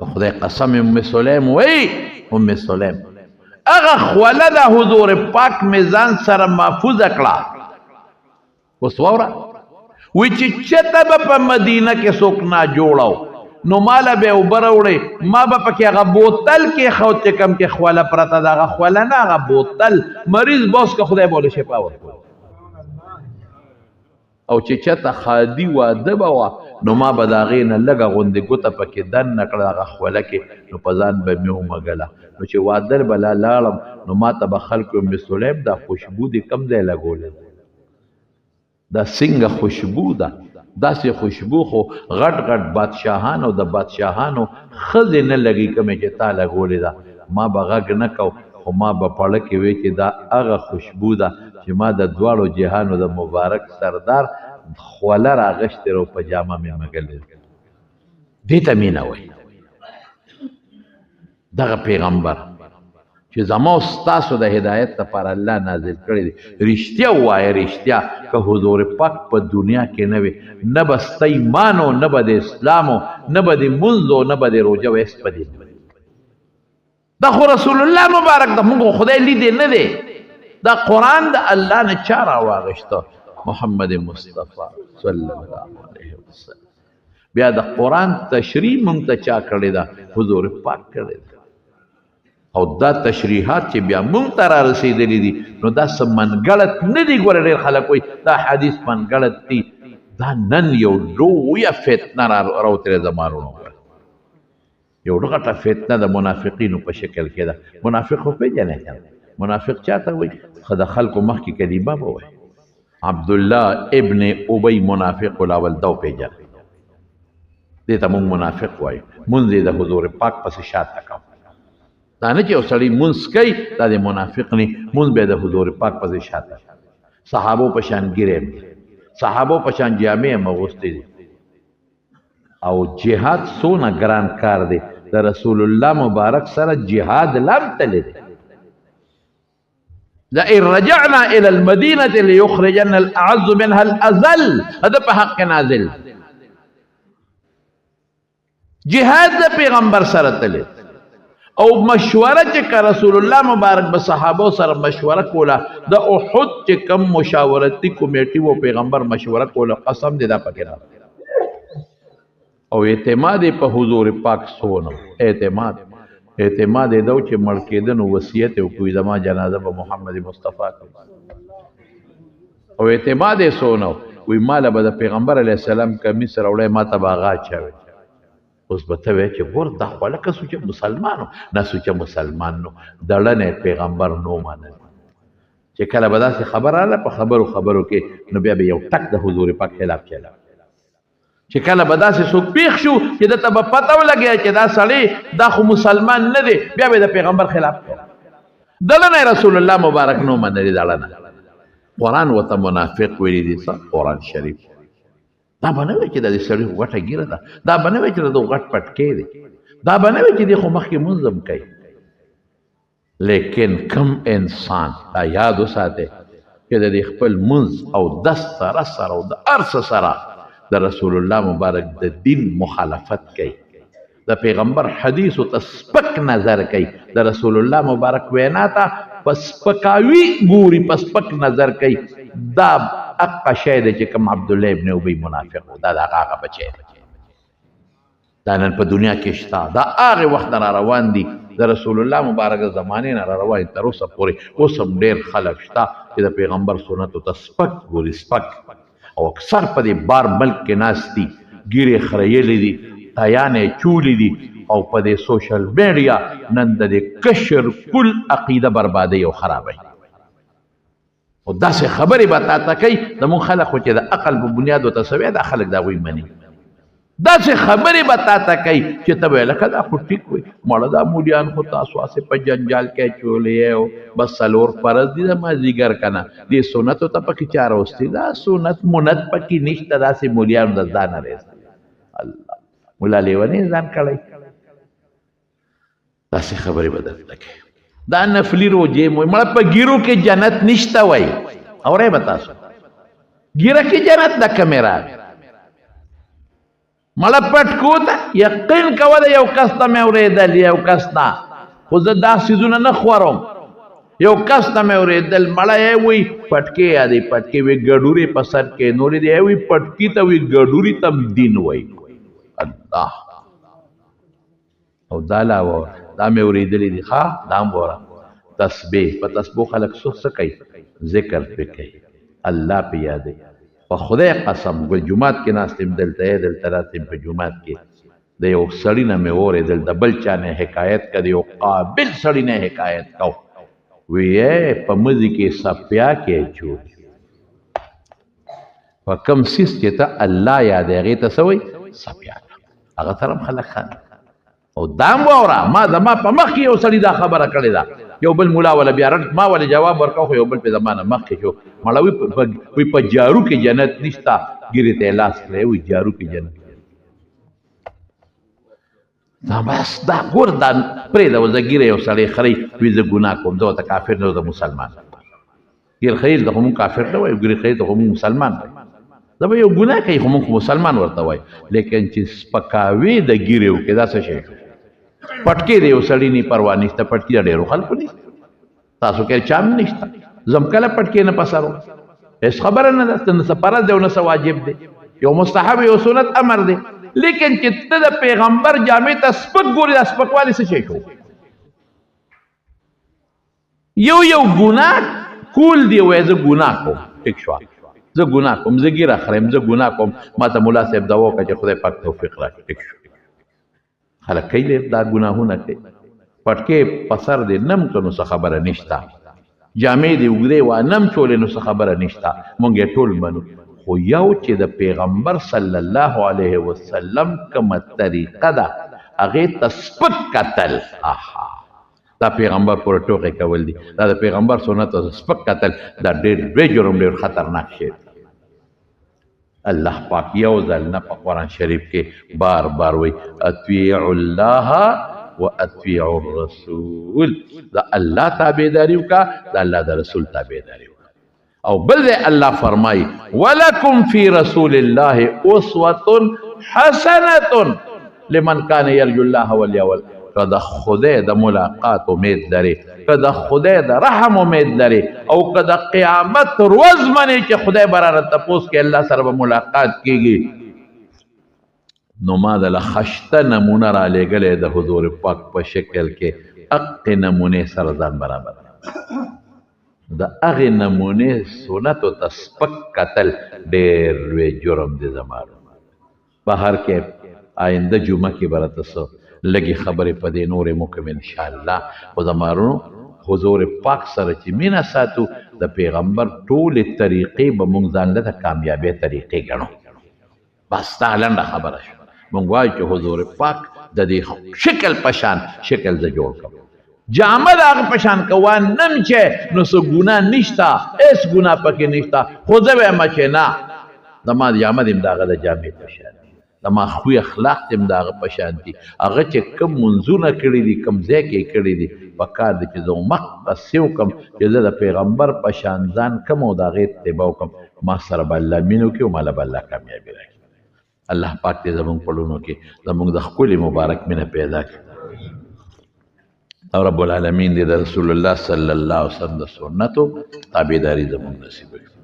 خدای قسم ام سلیم وی ام سلیم اغا خوله دا حضور پاک میزان سره محفوظ اکڑا اوس واورا وی چې چته به په مدینه کې څوک نا جوړاو نو مالا به اوبه راوړی ما به پکې هغه بوتل کې خو چې کم کې خوله پرته ده هغه خوله نه هغه بوتل مریض بوس که خدای بوله شفا ورکوي او چې چته خادي واده به وه نو ما به د هغې نه لږه غوندې ګوته پکې دننه کړه هغه خوله کې نو په ځان به مې ومږله نو چې واده به لا لاړم نو ما ته به خلکو ام سلیم دا خوشبو دې کم ځای لګولی دا څنګه خوشبو ده داسې خوشبو خو غټ غټ بادشاهانو د بادشاهانو ښځې نه لګي کومې چې تا لګولې ده ما به غږ نه کو خو ما به پړه کې وی چې دا هغه خوشبو ده چې ما د دواړو جهانو د مبارک سردار خوله راغشتې رو په جامه مې مږلې دې ته مینه وایي دغه پیغمبر چې زما او ستاسو د هدایت لپاره الله نازل کړی دی رښتیا ووایه رښتیا که حضور پاک په دنیا کې نه وي نه به ستا ایمان و نه به د اسلام و نه به د مونځ و نه به د روژه و هېڅ په دې دا خو رسول الله مبارک د مونږ خدای لیدې نه دی دا قرآن د الله نه چا راواغېسته محمد مصطفی صلی الله علیه وسلم بیا د قرآن تشریح مونږ ته چا کړې ده حضور پاک کړی ده او دا تشریحات چې بیا مونږ ته را رسېدلي دي نو دا څه منګړت نه دي ګوره ډېر خلک وایي دا حدیث منګړت دي دا نن یو لویه فتنه راوتلې ده مارونو یو غټه فتنه د منافقینو په شکل کې ده منافق خو پېژنې که منافق چا ته وایي ښه د خلکو مخکې کلیمه به وایي عبدالله ابن ابی منافق الاول دا وپېژنه دې ته مونږ منافق وایو مونځ یې د حضور پاک پسې شاته کوو دا نه چې یو سړی مونځ کوي دا د منافق نه مونځ به د حضور پاک پسې شاته صحابو په شان ګیرې صحابو په شان جامې هم اغوستې دي او جهاد څونه ګران کار دی د رسول الله مبارک سره جهاد لم تللی دی لئن رجعنا الى المدينه ليخرجن الاعز منها الاذل هذا په حق نازل جهاد د پیغمبر سره تللی او مشوره چې رسول الله مبارک به صحابه سره مشوره کوله د احد چې کم مشاورتي کمیټي و پیغمبر مشوره کوله قسم دې دا پکې او اعتماد په حضور پاک سونه اعتماد دې دو چې مړ کېدنو وصیت وکړي زما جنازه به محمد مصطفی او اعتماد یې سونه وی مال به د پیغمبر علیه السلام کمیس راوړی ما ته به هغه اچوي اوس به ته وایې چې ګور دا خو هلکه سوچه مسلمانو نه سوچه مسلمان نو دړنې پیغمبر نو منل چې کله به داسې خبر راغله په خبرو کې نو بیا به یو ټک د حضور پاک خلاف چلا چې کله به داسې څوک پېښ شو چې دته به پته ولګیا چې دا سړی دا خو مسلمان نه دی بیا به د پیغمبر خلاف کړه دړنې رسول الله مبارک نو منلي دړنه قرآن ورته منافق ویلي دي قرآن شریف دا به نه وایي چې د دې سړي خو غټه ګیره ده دا به نه وایي چې د غټ پټکی دی دا به نه وایي چې دی خو مخکې مونځ هم کوي لیکن کم انسان دا یاد وساتئ چې د دې خپل مونځ او دس سره او د هر څه سره د رسول الله مبارک د دین مخالفت کوي د پیغمبر حدیثو ته سپک نظر کوي د رسول الله مبارک وینا ته په سپکاوي ګوري په سپک نظر کوي دا اقا شی دی چې کوم عبدالله ابن ابی منافق دا د هغه بچی دا نن په دنیا کې شته دا هغې وخت نه روان دي د رسول الله مبارک زمانې نه روان تر اوسه پورې اوس هم ډېر خلک شته چې د پیغمبر سنتو ته سپک ګوري سپک او اکثر په دې بار ملک کې ناست دي ګیرې خریلې دي تایانې چولې دي او په دې سوشل میډیا نن د دې کشر کل عقیده بربادوي او خرابوي او داسې خبرې به تا ته کوي زمونږ خلک خو چې د عقل په بنیاد ورته سوی دا خلک د هغوی مني داسې خبرې به تا ته کوي چې ته به لکه دا خو ټیک وي مړه دا مولیان خو تاسو هسې په جنجال کې اچولی او بس څلور فرض دي د مازدیګر که نه دې سنتو ته پکې چا راوستي دا سنت منت پکې نشته داسې مولیانو د ځانه رېست الله ملا لیونی ځان کړی داسې خبرې به درته کوي دا نفلی روجې مو مړه په ګیرو کې جنت نشته وای اورئ به تاسو ګیره کې جنت د کمې راغی مړه پټکو ته یقین کوه د یو کس ته مې اورېدل یو کس ته خو زه دا څیزونه نه خورم یو کس ته مې اورېدل مړه یې وی پټکې یادې پټکې وی ګډورې په سر کې نورې دی وی پټکي ته وی ګډوري تم دین وی الله او دا لا و دا مې اورېدلې دي ښه دا هم وره تسبیح په تسبیح خلک څه کوي ذکر پې کوي الله پې یادوي په خدای قسم ګل جومات کې ناستم دلته یې دلته راتم په جومات کې د یو سړي نه مې واورېدل د بل چا نه حکایت که د یو قابل سړي نه حکایت کو وی په مزي کې سپیا کې چود په کم سیس کې ته الله یادې هغې ته څه وایي سپیا هغه سره هم خلک خاندي او دا هم واوره ما زما په مخ کې یو سړي دا خبره کړې ده یو بل مولا ولا بیا رد ما ولا جواب ورکړ خو یو بل په زمانه مخکې شو مړه وی په جارو کې جنت نشته ګیرې ته لاس کړی وی جارو کې جنت دا بس دا ګور دا پرېږده زه ګیره یو سړی خرئ وي زه ګناه کوم زه ورته کافر نه زه مسلمان ګیر خرید ته خو مونږ کافر نه وایو ګیرې خرید ته خو مونږ مسلمان وایو دا به یو ګناه کوي خو مونږ مسلمان ورته وایو لیکن چې سپکاوي د ګیرې وکړي دا څه شی پټکې د یو سړي نه پروا نشته پټکي د ډېرو خلکو نشته تاسو کې چا هم نشته زم کله پټکې نه پسرو هېڅ خبره نه ده څه نه څه فرض دی او نه څه واجب دی یو مستحب یو سنت امر دی لیکن چې ته د پیغمبر جامې ته سپک ګورې دا سپکوالی څه شی شو یو ګناه کول دی وایي زه ګناه کوم ټیک شوه زه ګناه کوم زه ګیره خریم زه ګناه کوم ما ته ملا صاحب دوا وکړه چې خدای پاک توفیق راکړي ټیک شو خلک کوي دا ګناهونه کوي پټکې په سر دې نم که نو څه خبره نشته جامې دې اوږدې وانم چولې نو څه خبره نشته مونږ یې ټول منو خو یو چې د پیغمبر صلی الله علیه وسلم کومه طریقه ده هغې ته سپک کتل دا پیغمبر پورې ټوکې کول دي دا د پیغمبر سنت ته سپک کتل دا ډېر لوی جرم ډېر خطرناک شی دی الله پاک یو ځل نه په قرآن شریف کې بار بار وایي اطیعوا الله و اطیعوا الرسول دا الله تابعداري وکړه د الله د رسول تابعداري وکړه او بل دی الله فرمایي ولکم فی رسول الله اسوة حسنة لمن کان یرجو الله والیوم که د خدای د ملاقات امید لري که د خدای د رحم امید لري او که د قیامت ورځ منې چې خدای به رانه تپوس کې الله سره به ملاقات کېږي نو ما دله خشته نمونه رالیږلی د حضور پاک په شکل کې هغې نمونې سره ځان برابر د هغې نمونې سنتو ته سپک کتل ډېر لوی جرم دی زما بهر کې آینده جمعه کې به راته څه لږې خبرې په دې نورې مو کوم انشاءالله خو زمارونو حضور پاک سره چې مینه ساتو د پیغمبر ټولې طریقې به مونږ ځان له د کامیابۍ طریقې ګڼو بس دا لنډه خبره شوه مونږ وایو چې حضور پاک د دې شکل په شان شکل زه جوړ کړم جامه د هغه په شان کوه نم چې نو څه ګناه نشته هېڅ ګناه پکې نشته خو زه وایم چې نه زما جامه دې هم د هغه د جامې په شان زما خوی اخلاق دې هم د هغه په شان دي هغه چې کوم منځونه کړي دي کوم ځای کې یې کړي دي پکار دی چې زه مقصد وکړم چې زه د پیغمبر په شان ځان کم او د هغې اتباع وکړم ما سره به الله مینه وکړي او ماله به الله کامیابي راکړي الله پاک دې زمونږ په لونو کې زمونږ د ښکلې مبارک مینه پیدا کړي او رب العالمین دې د رسول الله صلی الله علیه وسلم د سنتو تابعداري زمونږ نصیب کړي